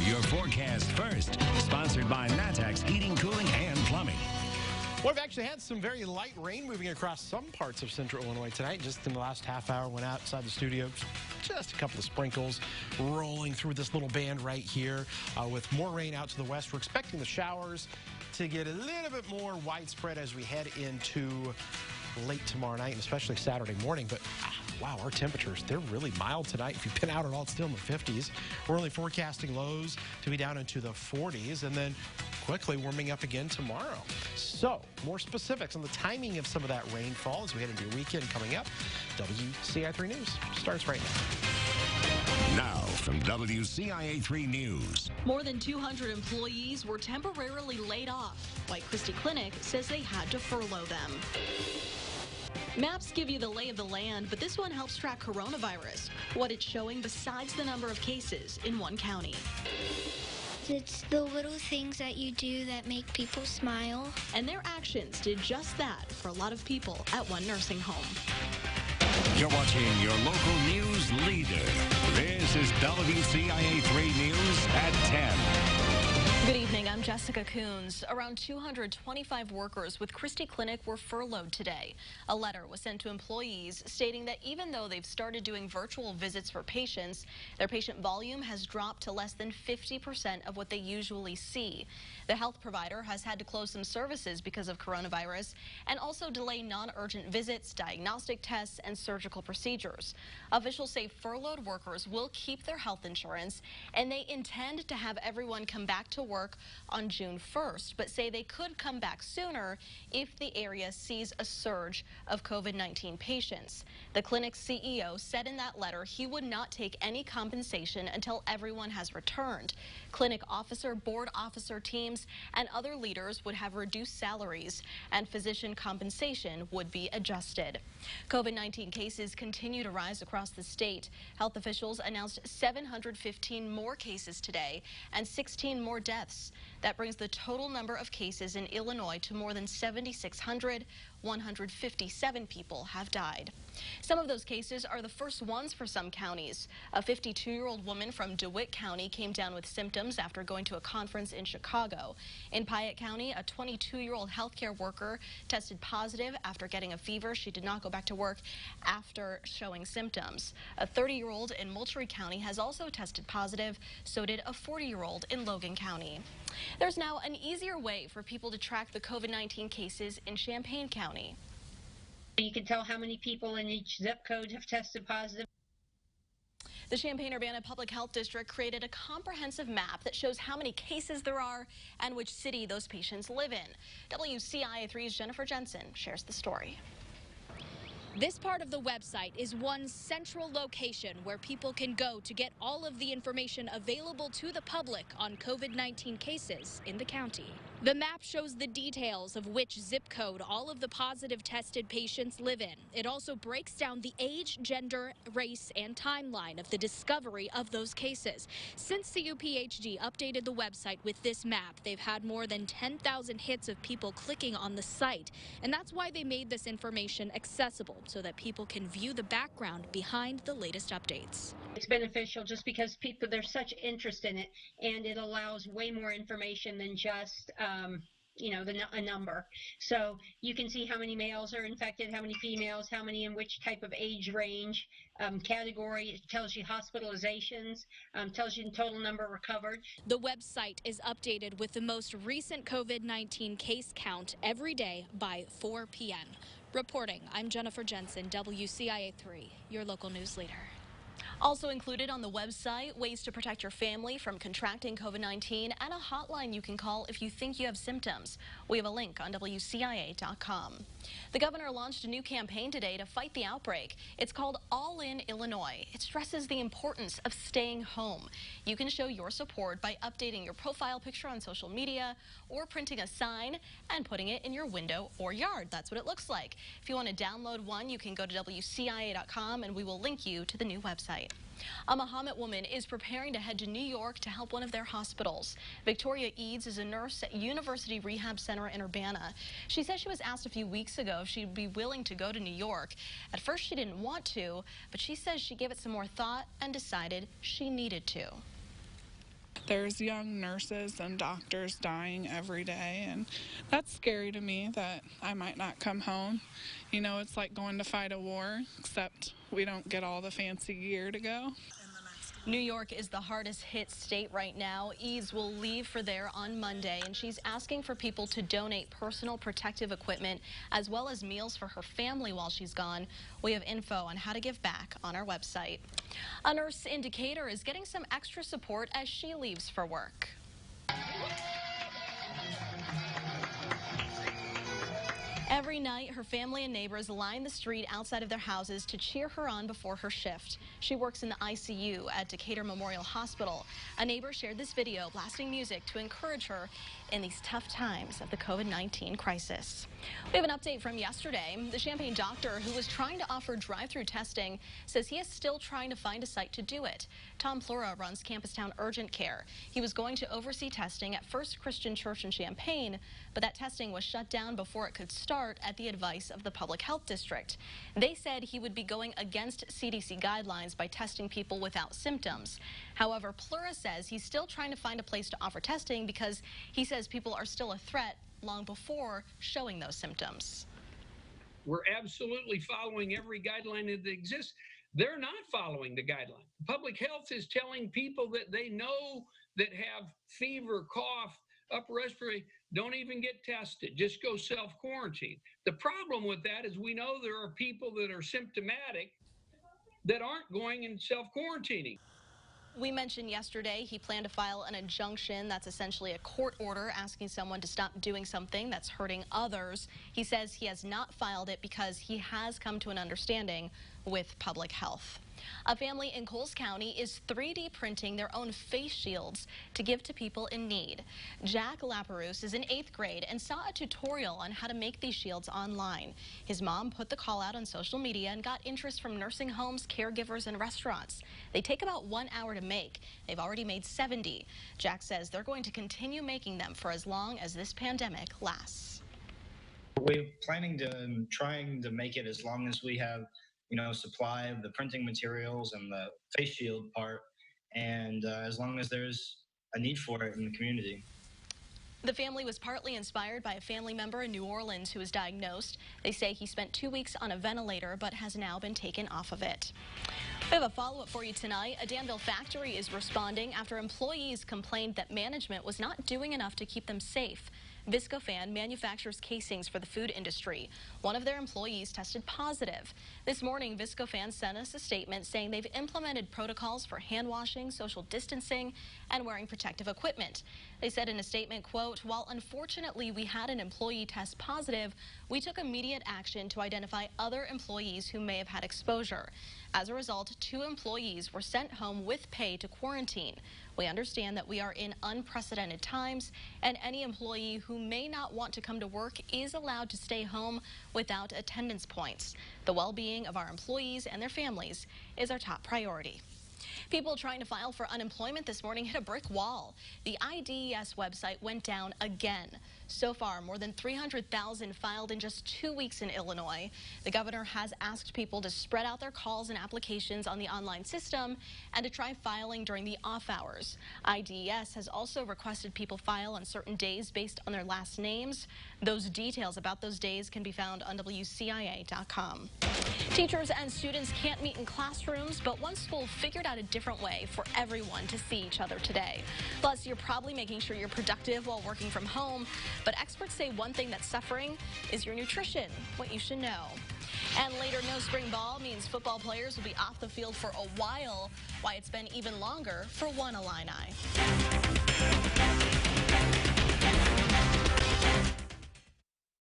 your forecast first. Sponsored by Matex Heating, Cooling, and Plumbing. Well, we've actually had some very light rain moving across some parts of central Illinois tonight. Just in the last half hour, went outside the studio. Just a couple of sprinkles rolling through this little band right here. With more rain out to the west, we're expecting the showers to get a little bit more widespread as we head into late tomorrow night, and especially Saturday morning. But wow, our temperatures, they're really mild tonight. If you've been out at all, it's still in the 50s. We're only forecasting lows to be down into the 40s, and then quickly warming up again tomorrow. So, more specifics on the timing of some of that rainfall as we head into your weekend coming up. WCIA 3 News starts right now. Now from WCIA 3 News. More than 200 employees were temporarily laid off. White Christie Clinic says they had to furlough them. Maps give you the lay of the land, but this one helps track coronavirus, what it's showing besides the number of cases in one county. It's the little things that you do that make people smile. And their actions did just that for a lot of people at one nursing home. You're watching your local news leader. This is WCIA 3 News at 10. Good evening, I'm Jessica KUNZ. Around 225 workers with Christie Clinic were furloughed today. A letter was sent to employees stating that even though they've started doing virtual visits for patients, their patient volume has dropped to less than 50% of what they usually see. The health provider has had to close some services because of coronavirus and also delay non-urgent visits, diagnostic tests, and surgical procedures. Officials say furloughed workers will keep their health insurance, and they intend to have everyone come back to work on June 1st, but say they could come back sooner if the area sees a surge of COVID-19 patients. The clinic's CEO said in that letter he would not take any compensation until everyone has returned. Clinic officer, board officer teams, and other leaders would have reduced salaries, and physician compensation would be adjusted. COVID-19 cases continue to rise across the state. Health officials announced 715 more cases today and 16 more deaths. That brings the total number of cases in Illinois to more than 7,600. 157 people have died. Some of those cases are the first ones for some counties. A 52-year-old woman from DeWitt County came down with symptoms after going to a conference in Chicago. In Piatt County, a 22-year-old healthcare worker tested positive after getting a fever. She did not go back to work after showing symptoms. A 30-year-old in Moultrie County has also tested positive. So did a 40-year-old in Logan County. There's now an easier way for people to track the COVID-19 cases in Champaign County. You can tell how many people in each zip code have tested positive. The Champaign-Urbana Public Health District created a comprehensive map that shows how many cases there are and which city those patients live in. WCIA 3's Jennifer Jensen shares the story. This part of the website is one central location where people can go to get all of the information available to the public on COVID-19 cases in the county. The map shows the details of which zip code all of the positive tested patients live in. It also breaks down the age, gender, race, and timeline of the discovery of those cases. Since CUPHD updated the website with this map, they've had more than 10,000 hits of people clicking on the site. And that's why they made this information accessible, so that people can view the background behind the latest updates. It's beneficial just because there's such interest in it, and it allows way more information than just a number. So you can see how many males are infected, how many females, how many in which type of age range, category. It tells you hospitalizations, tells you the total number recovered. The website is updated with the most recent COVID-19 case count every day by 4 p.m. Reporting, I'm Jennifer Jensen, WCIA 3, your local news leader. Also included on the website, ways to protect your family from contracting COVID-19 and a hotline you can call if you think you have symptoms. We have a link on WCIA.com. The governor launched a new campaign today to fight the outbreak. It's called All In Illinois. It stresses the importance of staying home. You can show your support by updating your profile picture on social media or printing a sign and putting it in your window or yard. That's what it looks like. If you want to download one, you can go to WCIA.com and we will link you to the new website. A Mahomet woman is preparing to head to New York to help one of their hospitals. Victoria Eads is a nurse at University Rehab Center in Urbana. She says she was asked a few weeks ago if she'd be willing to go to New York. At first she didn't want to, but she says she gave it some more thought and decided she needed to. There's young nurses and doctors dying every day, and that's scary to me that I might not come home. You know, it's like going to fight a war, except we don't get all the fancy gear to go. New York is the hardest hit state right now. Ease will leave for there on Monday, and she's asking for people to donate personal protective equipment as well as meals for her family while she's gone. We have info on how to give back on our website. A nurse in Decatur is getting some extra support as she leaves for work. Every night, her family and neighbors line the street outside of their houses to cheer her on before her shift. She works in the ICU at Decatur Memorial Hospital. A neighbor shared this video blasting music to encourage her in these tough times of the COVID-19 crisis. We have an update from yesterday. The Champaign doctor who was trying to offer drive-through testing says he is still trying to find a site to do it. Tom Plura runs Campus Town Urgent Care. He was going to oversee testing at First Christian Church in Champaign, but that testing was shut down before it could start at the advice of the Public Health District. They said he would be going against CDC guidelines by testing people without symptoms. However, Plura says he's still trying to find a place to offer testing because he says people are still a threat long before showing those symptoms. We're absolutely following every guideline that exists. They're not following the guideline. Public health is telling people that they know that have fever, cough, upper respiratory, don't even get tested. Just go self-quarantine. The problem with that is we know there are people that are symptomatic that aren't going and self-quarantining. We mentioned yesterday he planned to file an injunction. That's essentially a court order asking someone to stop doing something that's hurting others. He says he has not filed it because he has come to an understanding with public health. A family in Coles County is 3D printing their own face shields to give to people in need. Jack Laperouse is in 8th grade and saw a tutorial on how to make these shields online. His mom put the call out on social media and got interest from nursing homes, caregivers, and restaurants. They take about 1 hour to make. They've already made 70. Jack says they're going to continue making them for as long as this pandemic lasts. We're planning to trying to make it as long as we have supply of the printing materials and the face shield part, and as long as there's a need for it in the community. The family was partly inspired by a family member in New Orleans who was diagnosed. They say he spent 2 weeks on a ventilator but has now been taken off of it. We have a follow-up for you tonight. A Danville factory is responding after employees complained that management was not doing enough to keep them safe. Viscofan manufactures casings for the food industry. One of their employees tested positive. This morning, Viscofan sent us a statement saying they've implemented protocols for hand washing, social distancing, and wearing protective equipment. They said in a statement, quote, "While unfortunately we had an employee test positive, we took immediate action to identify other employees who may have had exposure. As a result, 2 employees were sent home with pay to quarantine. We understand that we are in unprecedented times, and any employee who may not want to come to work is allowed to stay home without attendance points. The well-being of our employees and their families is our top priority." People trying to file for unemployment this morning hit a brick wall. The IDES website went down again. So far, more than 300,000 filed in just 2 weeks in Illinois. The governor has asked people to spread out their calls and applications on the online system and to try filing during the off hours. IDES has also requested people file on certain days based on their last names. Those details about those days can be found on WCIA.com. Teachers and students can't meet in classrooms, but one school figured out a different way for everyone to see each other today. Plus, you're probably making sure you're productive while working from home, but experts say one thing that's suffering is your nutrition, what you should know. And later, no spring ball means football players will be off the field for a while, why it's been even longer for one Illini.